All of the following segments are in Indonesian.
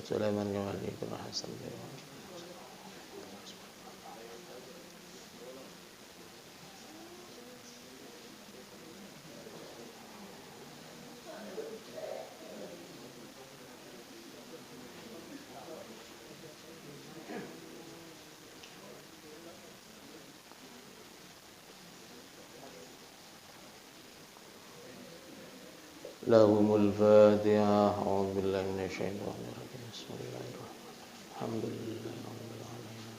Sulaiman kembali ke Hasan. Lahumul Fatihah. A'udzu billahi minasyaitonir rajim. Bismillahirrahmanirrahim. Alhamdulillahirabbil alamin.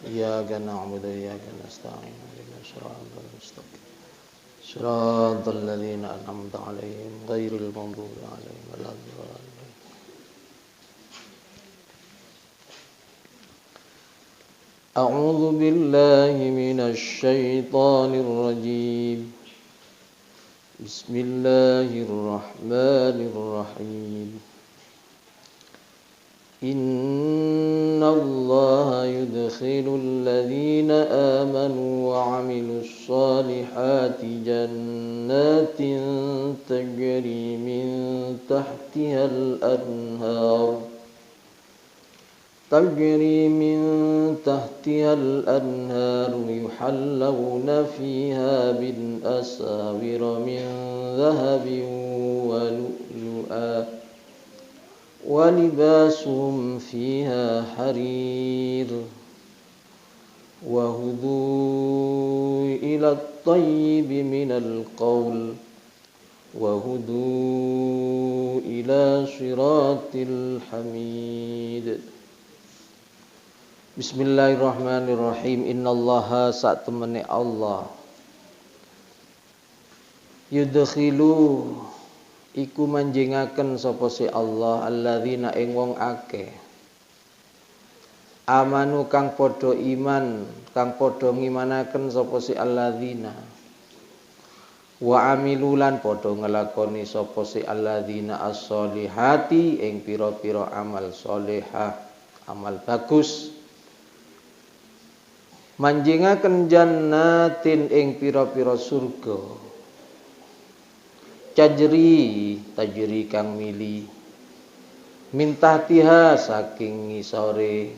Iyyaka na'budu wa iyyaka nasta'in. Ihdinas siratal mustaqim. Shiratal ladzina an'amta 'alaihim ghairil maghdubi 'alaihim waladdallin. A'udzu billahi minasy syaithanir rajim. Bismillahirrahmanirrahim. Innallaha yudkhilul ladzina amanu wa 'amilus shalihati jannatin tajri min tahtihal anhar yuhallawna fiha min asawira min dhahabin wa lu'lu'a wa libasuhum fiha harir wa hudu ila at-tayyibi minal qawl wa hudu ila siratil hamid. Bismillahirrahmanirrahim. Innallaha sak temene Allah yudkhilu iku manjingaken sapa si Allah alladzina ing wong akeh amanu kang padha iman kang padha ngimanaken sapa si alladzina wa amilulan padha nglakoni sapa si alladzina as-solihati ing pira-pira amal solehah amal bagus manjingaken jannatin ing pira-pira surga tajri kang mili mintahtiha saking ngisore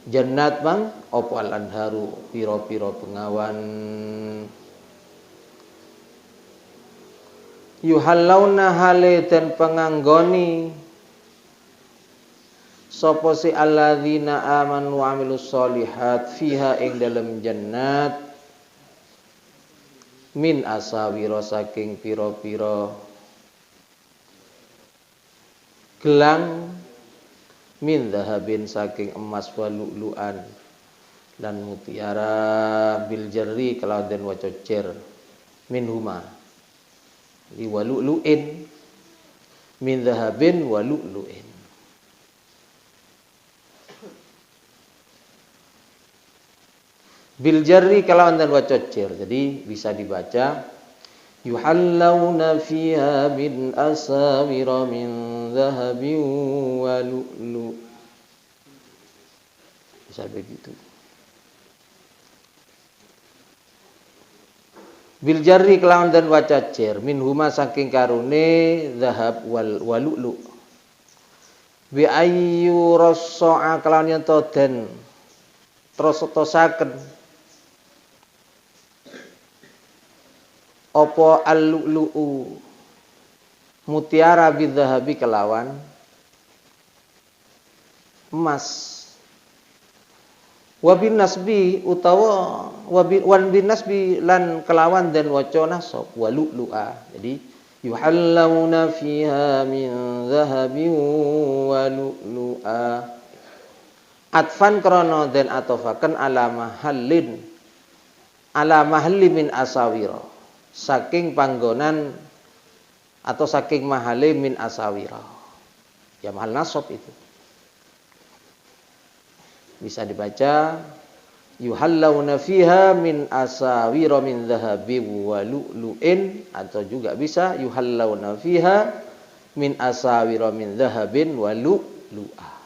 jannat bang apa al-anharu pira-pira pengawan yuhallawna hale den penganggoni sapa si alladzina amanu wa 'amilus sholihat fiha ing dalem jannat min asawira saking pira-pira gelang min dhahabin saking emas wa lu'lu'an lan mutiara bil jarri kalawan den waca jar min huma li wa lu'lu'in min dhahabin wa lu'lu'in. Bil jarri kalawan dan waca jar. Jadi bisa dibaca yuhallawna fiha min asawira min dhahabin wa lu'lu'. Bisa begitu. Bil jarri kalawan dan waca jar min huma saking karune dhahab wal lu'lu'. Bi ayyu rassa'a kalawan yen to den trosotosaken apa al-lu'lu'u mutiara bidzahabi kelawan emas wa bin nasbi utawa wan bin nasbi lan kelawan dan waca nasab wa lu'lu'a. Jadi yuhallawna fiha min dhahabin wa lu'lu'a atfan krana den atofaken ala mahallin min asawira saking panggonan atau saking mahale min asawira. Ya mahal nasab itu. Bisa dibaca yuhallawna fiha min asawira min dhahabi wa lu'lu'in atau juga bisa yuhallawna fiha min asawira min dhahabin wa lu'lu'a.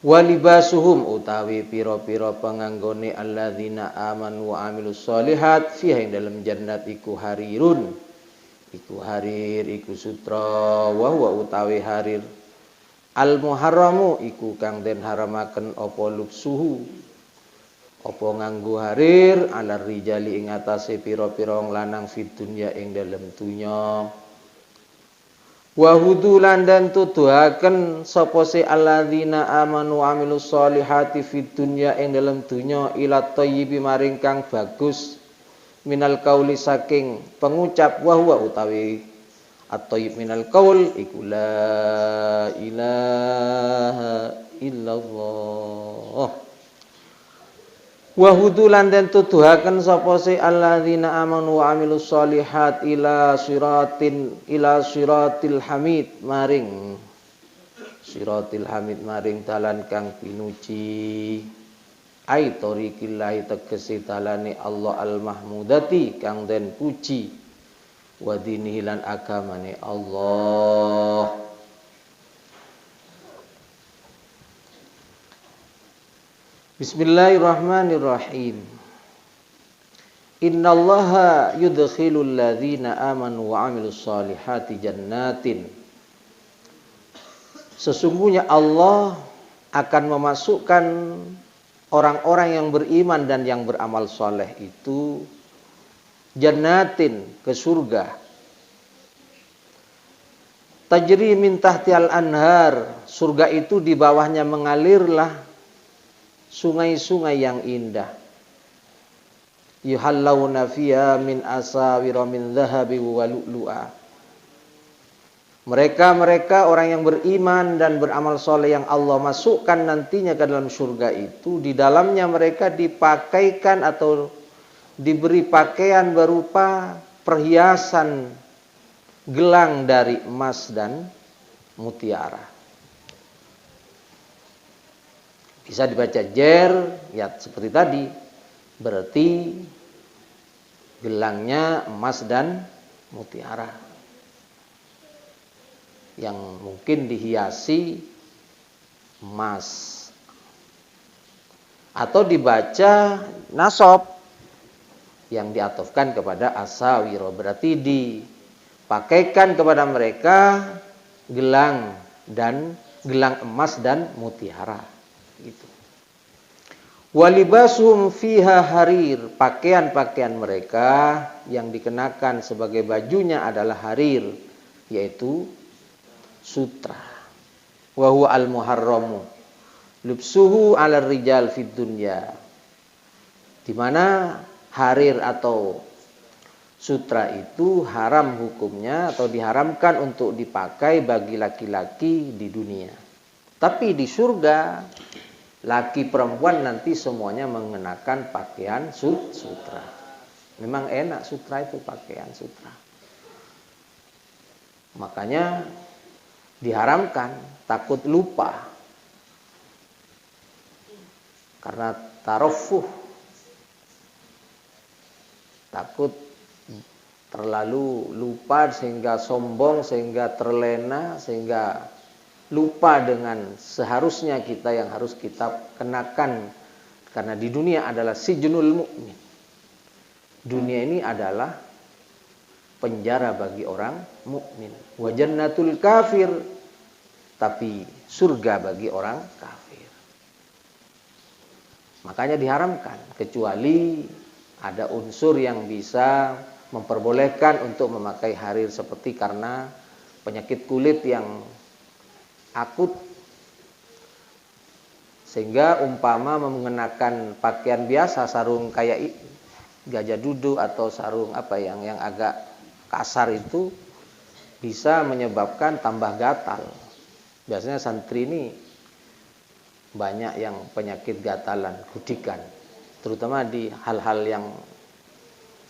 Walibasuhum utawi pira-pira panganggone alladzina amanu wa amilus sholihat fiha ing dalam jannat iku harirun iku harir iku sutra wa huwa utawi harir al muharramu iku kang den haramaken apa lubsuhu apa nganggo harir alar rijali ing atase pira-pira lanang fid dunya ing dalem dunya wa hudulan dan tuduhaken sapa se alladzina amanu wa amilus solihati fid dunya ing dalem dunya ila thayyibi maring kang bagus minal qauli saking pengucap wa huwa utawi at-thayyib minal qaul iku la ilaha illallah wa hudulan den tuduhaken sapa se alladzina amanu wa amilus solihat ila siratil hamid maring siratil hamid maring dalan kang pinuji ai tariqillahi tegese dalane Allah al-mahmudati kang den puji wa dinihi lan agamane Allah. Bismillahirrahmanirrahim. Innallaha yudkhilul ladzina amanu wa amilus solihati jannatin. Sesungguhnya Allah akan memasukkan orang-orang yang beriman dan yang beramal soleh itu jannatin ke surga. Tajri min tahtial anhar. Surga itu di bawahnya mengalirlah sungai-sungai yang indah. Yuhallawna fiha min asawira min dhahabi wa lu'lu'a. Mereka orang yang beriman dan beramal soleh yang Allah masukkan nantinya ke dalam surga itu, di dalamnya mereka dipakaikan atau diberi pakaian berupa perhiasan gelang dari emas dan mutiara. Bisa dibaca jer, ya seperti tadi, berarti gelangnya emas dan mutiara yang mungkin dihiasi emas, atau dibaca nasab yang diatofkan kepada asawiro, berarti dipakaikan kepada mereka gelang emas dan mutiara gitu. Walibasuhum fiha harir, pakaian-pakaian mereka yang dikenakan sebagai bajunya adalah harir, yaitu sutra. Wa huwa al-muharramu lubsuhu 'ala rijal fid dunya. Di mana harir atau sutra itu haram hukumnya atau diharamkan untuk dipakai bagi laki-laki di dunia. Tapi di surga laki perempuan nanti semuanya mengenakan pakaian sutra. Memang enak sutra itu, pakaian sutra. Makanya diharamkan, takut lupa. Karena tarofuh, takut terlalu lupa sehingga sombong, sehingga terlena, sehingga lupa dengan seharusnya kita yang harus kita kenakan. Karena di dunia adalah sijnul mukmin. Dunia ini adalah penjara bagi orang mukmin. Wa jannatul kafir, tapi surga bagi orang kafir. Makanya diharamkan, kecuali ada unsur yang bisa memperbolehkan untuk memakai harir, seperti karena penyakit kulit yang akut, sehingga umpama mengenakan pakaian biasa, sarung kayak gajah duduk atau sarung yang agak kasar itu bisa menyebabkan tambah gatal. Biasanya santri ini banyak yang penyakit gatalan, gudikan, terutama di hal-hal yang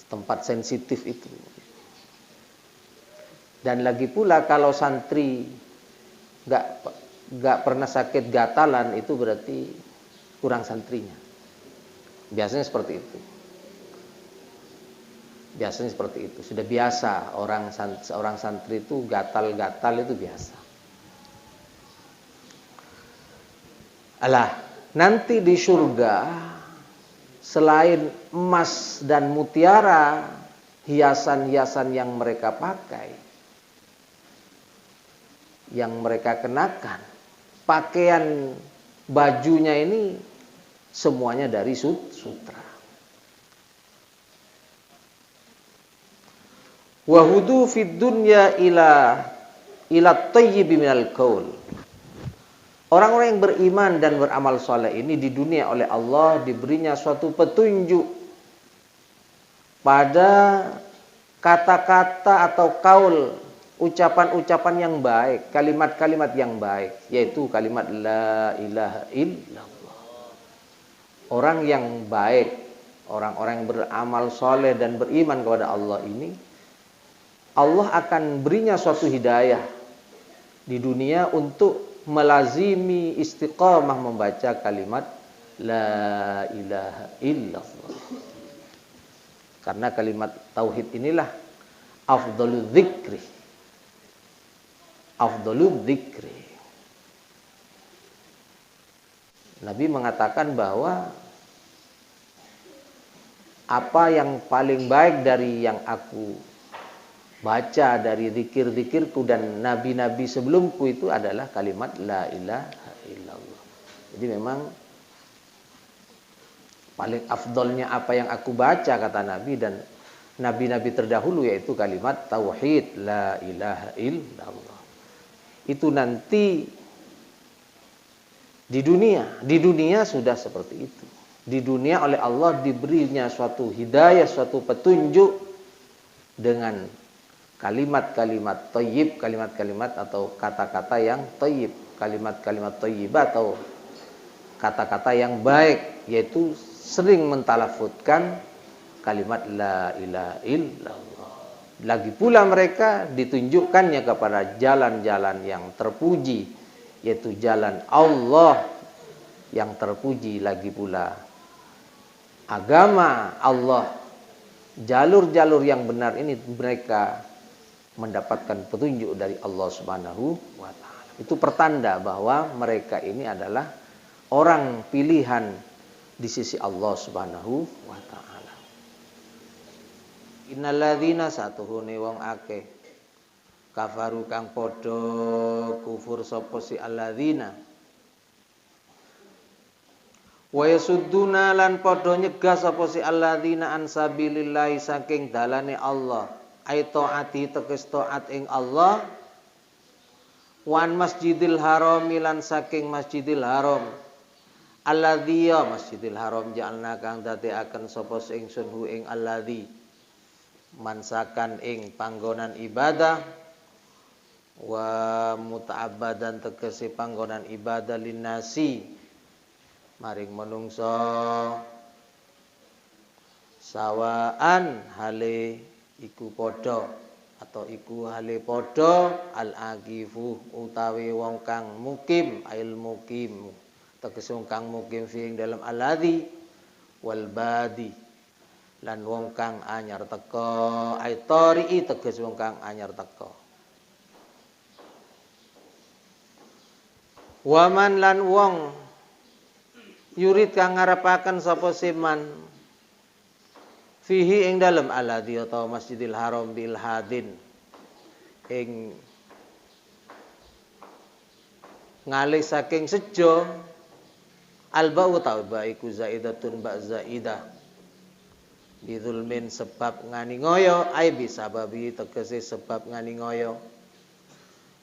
tempat sensitif itu. Dan lagi pula kalau santri nggak pernah sakit gatalan, itu berarti kurang santrinya. Biasanya seperti itu. Biasanya seperti itu. Sudah biasa seorang santri itu gatal-gatal, itu biasa. Alah, nanti di surga selain emas dan mutiara, hiasan-hiasan yang mereka pakai, yang mereka kenakan, pakaian bajunya ini semuanya dari sutra. Wahudu fid dunya ila tayyibi minal qaul. Orang-orang yang beriman dan beramal saleh ini di dunia oleh Allah diberinya suatu petunjuk pada kata-kata atau kaul, ucapan-ucapan yang baik, kalimat-kalimat yang baik, yaitu kalimat la ilaha illallah. Orang yang baik, orang-orang yang beramal saleh dan beriman kepada Allah ini, Allah akan berinya suatu hidayah di dunia untuk melazimi istiqamah membaca kalimat la ilaha illallah. Karena kalimat tauhid inilah afdhalul dzikri. Afdhalul dzikri. Nabi mengatakan bahwa apa yang paling baik dari yang aku baca dari zikir-zikirku dan nabi-nabi sebelumku itu adalah kalimat la ilaha illallah. Jadi memang paling afdolnya apa yang aku baca, kata Nabi dan nabi-nabi terdahulu, yaitu kalimat tauhid la ilaha illallah. Itu nanti di dunia sudah seperti itu. Di dunia oleh Allah diberinya suatu hidayah, suatu petunjuk dengan kalimat-kalimat thayyib, kalimat-kalimat atau kata-kata yang thayyib, kalimat-kalimat thayyibah atau kata-kata yang baik, yaitu sering mentalafutkan kalimat la ilaha illallah. Lagi pula mereka ditunjukkannya kepada jalan-jalan yang terpuji, yaitu jalan Allah yang terpuji. Lagi pula agama Allah, jalur-jalur yang benar ini mereka mendapatkan petunjuk dari Allah Subhanahu wa taala. Itu pertanda bahwa mereka ini adalah orang pilihan di sisi Allah Subhanahu wa taala. Innalladzina satuhune wong akeh kafaru kang padha kufur sapa si alladzina wa yasudduna lan padha nyegah sapa si alladzina an sabilillah saking dalane Allah. Ai taati teges taat ing Allah, wan masjidil haram lan saking masjidil haram, alladzi masjidil haram ja'alna kang dadekaken sapa ingsun hu ing alladzi mansakan ing panggonan ibadah, wa muta'abbadan tegese panggonan ibadah linnasi maring manungsa, sawaan hale iku padha atau iku hale padha al-aqifu utawi wong kang mukim, ail mukim tegese wong kang mukim fi ing dalam alladzi wal badi lan wong kang anyar teka, ai tari'i tegese wong kang anyar teka. Waman lan wong yurid kang ngarepaken sapa siman fihi ing dalem alladzi atau masjidil haram bil hadin ing ngalih saking sejo alba'u ta'ba iku zaidatun ba zaidah bidzulmin sebab ngani ngoyo ai bisababi tegese sebab ngani ngoyo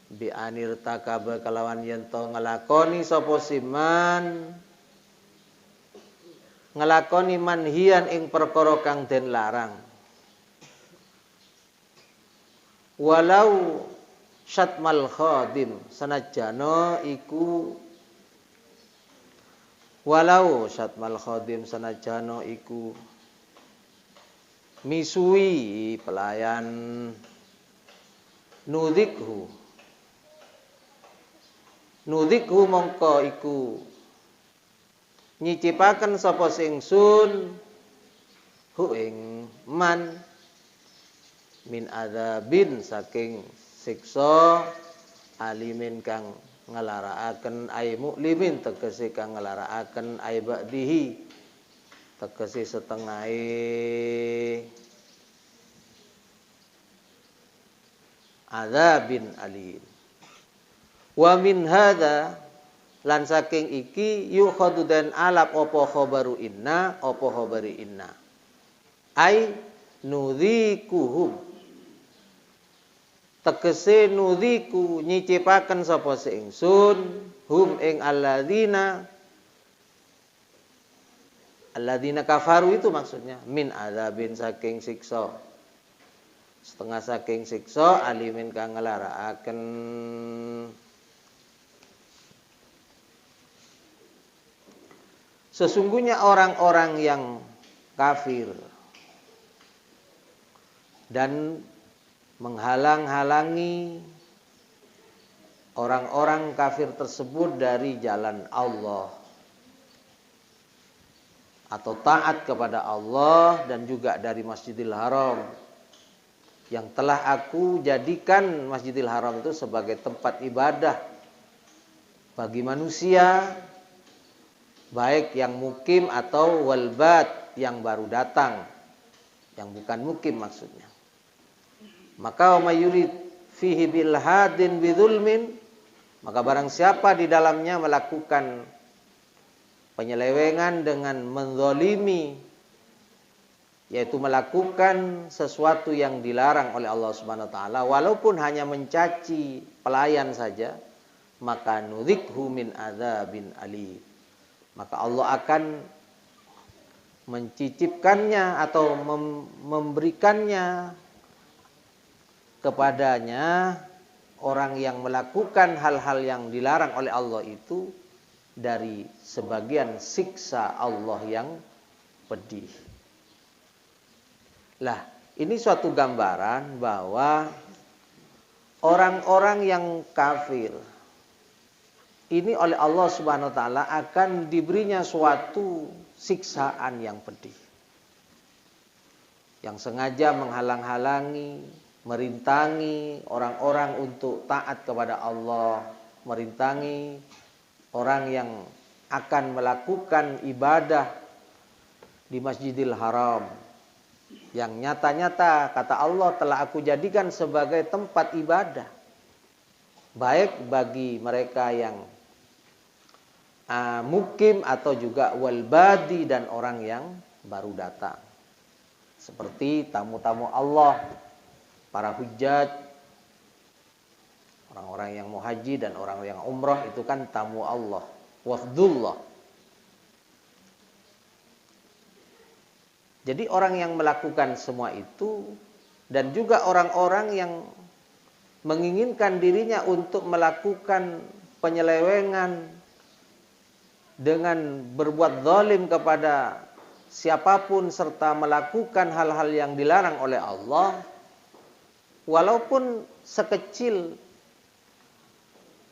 bi anir takaba kelawan yen to ngelakoni sapa siman ngelakoni manhian ing perkara kang den larang, walau syatmal khadim sanajana iku misui pelayan nudhikhu mongko iku nyicipaken sapa singsun hu ing man min adzabin saking siksa alimin kang ngelarakaken ai muklimin tegese kang ngelarakaken ai ba'dihi tegese setengahe adzabin alim. Wa min hadza lan saking iki yukhadu dan alap apa khabaru inna apa khabari inna. Ai nudzikuhum. Tegese nudziku nyicipaken sapa ingsun hum ing alladzina kafaru itu maksudnya min adzabin saking siksa. Setengah saking siksa alimin kang nglarakaken. Sesungguhnya orang-orang yang kafir dan menghalang-halangi orang-orang kafir tersebut dari jalan Allah atau taat kepada Allah dan juga dari Masjidil Haram yang telah aku jadikan Masjidil Haram itu sebagai tempat ibadah bagi manusia, baik yang mukim atau walbat yang baru datang, yang bukan mukim maksudnya. Maka wa mayurid fihi bil hadin bidzulmin, maka barang siapa di dalamnya melakukan penyelewengan dengan menzalimi, yaitu melakukan sesuatu yang dilarang oleh Allah Subhanahu wa taala walaupun hanya mencaci pelayan saja, maka nudzikhu min adzabin alim. Maka Allah akan mencicipkannya atau memberikannya kepadanya orang yang melakukan hal-hal yang dilarang oleh Allah itu dari sebagian siksa Allah yang pedih. Lah, ini suatu gambaran bahwa orang-orang yang kafir ini oleh Allah Subhanahu wa taala akan diberinya suatu siksaan yang pedih. Yang sengaja menghalang-halangi, merintangi orang-orang untuk taat kepada Allah, merintangi orang yang akan melakukan ibadah di Masjidil Haram. Yang nyata-nyata kata Allah telah aku jadikan sebagai tempat ibadah. Baik bagi mereka yang mukim atau juga walbadi dan orang yang baru datang. Seperti tamu-tamu Allah, para hujjaj, orang-orang yang mau haji dan orang yang umrah itu kan tamu Allah, wafdullah. Jadi orang yang melakukan semua itu dan juga orang-orang yang menginginkan dirinya untuk melakukan penyelewengan dengan berbuat zalim kepada siapapun serta melakukan hal-hal yang dilarang oleh Allah, walaupun sekecil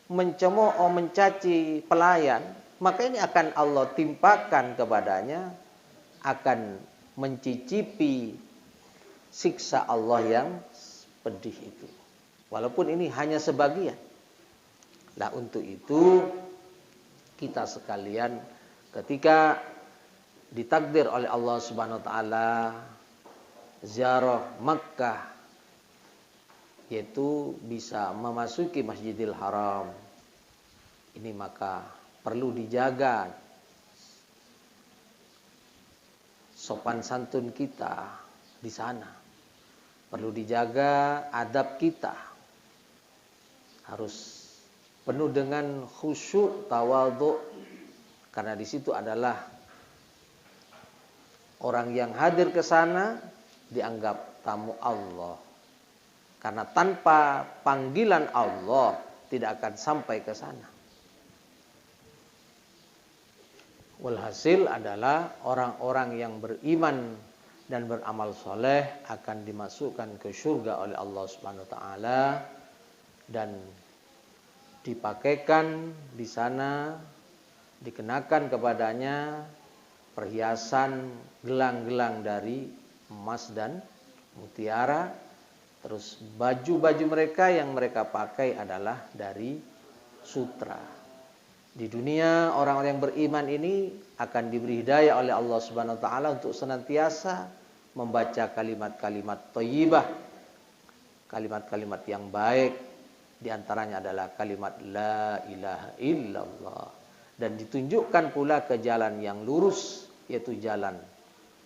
mencemooh, mencaci pelayan, maka ini akan Allah timpakan kepadanya, akan mencicipi siksa Allah yang pedih itu. Walaupun ini hanya sebagian. Nah, untuk itu kita sekalian ketika ditakdir oleh Allah Subhanahu wa taala ziarah Makkah, yaitu bisa memasuki Masjidil Haram, ini maka perlu dijaga sopan santun kita di sana, perlu dijaga adab kita, harus penuh dengan khusyuk, tawadhu, karena di situ adalah orang yang hadir ke sana dianggap tamu Allah. Karena tanpa panggilan Allah tidak akan sampai ke sana. Walhasil adalah orang-orang yang beriman dan beramal soleh akan dimasukkan ke surga oleh Allah Subhanahu wa taala dan dipakaikan di sana, dikenakan kepadanya perhiasan gelang-gelang dari emas dan mutiara. Terus baju-baju mereka yang mereka pakai adalah dari sutra. Di dunia orang-orang yang beriman ini akan diberi hidayah oleh Allah Subhanahu wa taala untuk senantiasa membaca kalimat-kalimat thayyibah kalimat-kalimat yang baik, di antaranya adalah kalimat la ilaha illallah, dan ditunjukkan pula ke jalan yang lurus, yaitu jalan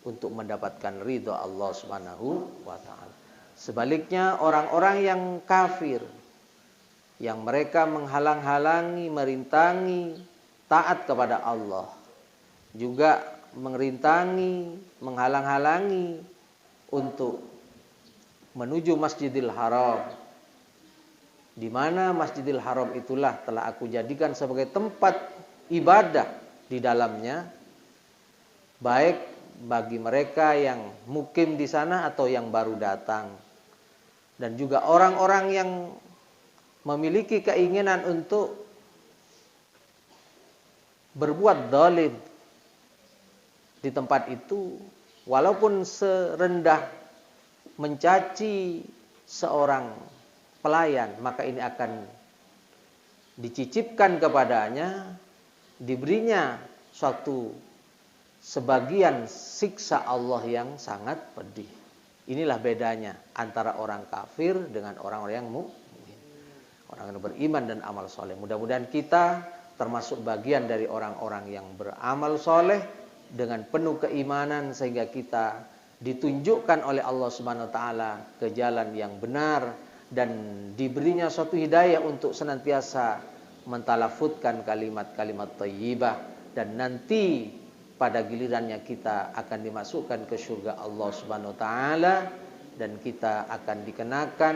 untuk mendapatkan ridha Allah Subhanahu wa taala. Sebaliknya orang-orang yang kafir, yang mereka menghalang-halangi, merintangi taat kepada Allah, juga merintangi, menghalang-halangi untuk menuju Masjidil Haram, di mana Masjidil Haram itulah telah aku jadikan sebagai tempat ibadah di dalamnya, baik bagi mereka yang mukim di sana atau yang baru datang, dan juga orang-orang yang memiliki keinginan untuk berbuat zalim di tempat itu, walaupun serendah mencaci seorang pelayan, maka ini akan dicicipkan kepadanya, diberinya suatu sebagian siksa Allah yang sangat pedih. Inilah bedanya antara orang kafir dengan orang-orang yang mukmin, orang yang beriman dan amal soleh. Mudah-mudahan kita termasuk bagian dari orang-orang yang beramal soleh dengan penuh keimanan, sehingga kita ditunjukkan oleh Allah Subhanahu wa taala ke jalan yang benar, dan diberinya suatu hidayah untuk senantiasa mentalafutkan kalimat-kalimat thayyibah, dan nanti pada gilirannya kita akan dimasukkan ke surga Allah Subhanahu wa taala, dan kita akan dikenakan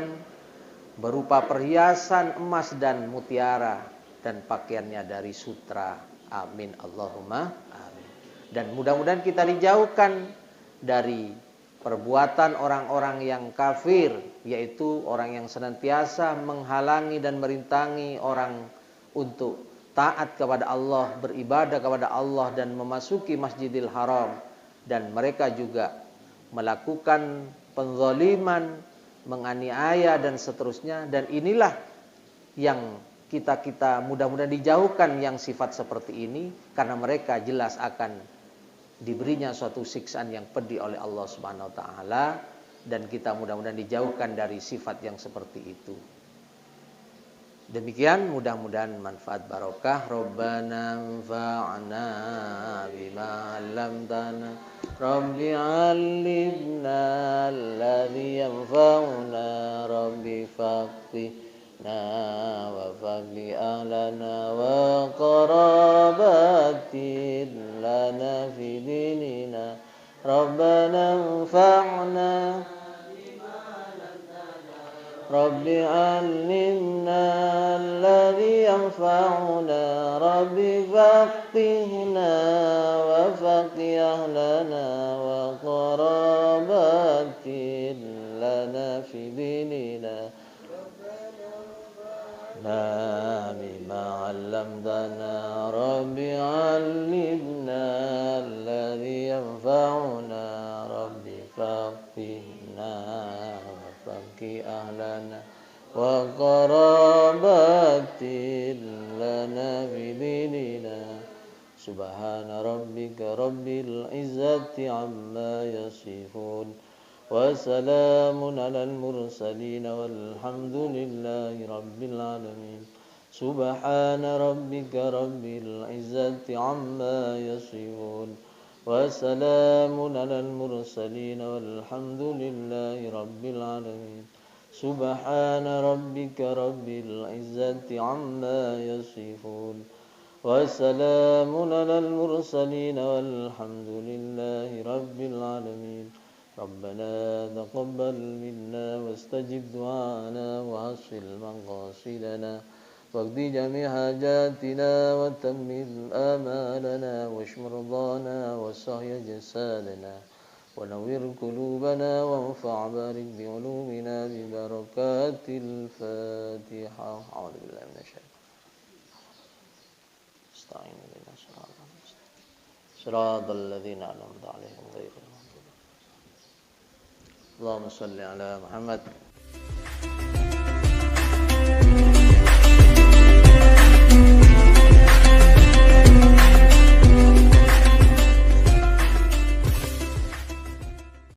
berupa perhiasan emas dan mutiara, dan pakaiannya dari sutra. Amin Allahumma amin. Dan mudah-mudahan kita dijauhkan dari perbuatan orang-orang yang kafir, yaitu orang yang senantiasa menghalangi dan merintangi orang untuk taat kepada Allah, beribadah kepada Allah dan memasuki Masjidil Haram, dan mereka juga melakukan penzaliman, menganiaya dan seterusnya. Dan inilah yang kita mudah-mudahan dijauhkan yang sifat seperti ini, karena mereka jelas akan diberinya suatu siksaan yang pedih oleh Allah Subhanahu wa taala, dan kita mudah-mudahan dijauhkan dari sifat yang seperti itu. Demikian, mudah-mudahan manfaat barokah. Rabbana anfa'na bima 'allamtana, Rabbi 'allimna alladhi yanfa'una, Rabbi faqihna wa faqih ahlana wa qarabatin lana fi dinina, Rabbana anfa'na Rabbi 'allimna alladhi yanfa'una, Rabbi faqihna wa faqih ahlana wa qarabatin lana fi dinina, bima 'allamtana, Rabbi 'allimna alladhi yanfa'una, Rabbi faqihna faqih ahlana wa qarabatin lana fi dinina. Subhana rabbika rabbil izzati amma yasifun, wa salamun alal mursalin, walhamdulillahi rabbil alamin. Subhana rabbika rabbil izzati amma yasifun, wa salamun alal mursalin, walhamdulillahi rabbil alamin. Subhana rabbika rabbil izzati amma yasifun, wa salamun alal mursalin, walhamdulillahi rabbil alamin. Rabbana taqabbal minna wastajib du'ana wa hasil maqasidana, waqdi jami' hajatina wa tammil amalana, washf mardana wa sahya jasadana, wa nawwir qulubana wa anfa' barik bi ulumina bi barakatil Fatiha. A'udzu billahi minasy syaithanir rajim. Shiratal ladzina an'amta 'alaihim ghairil maghdubi. Allahumma shalli ala Muhammad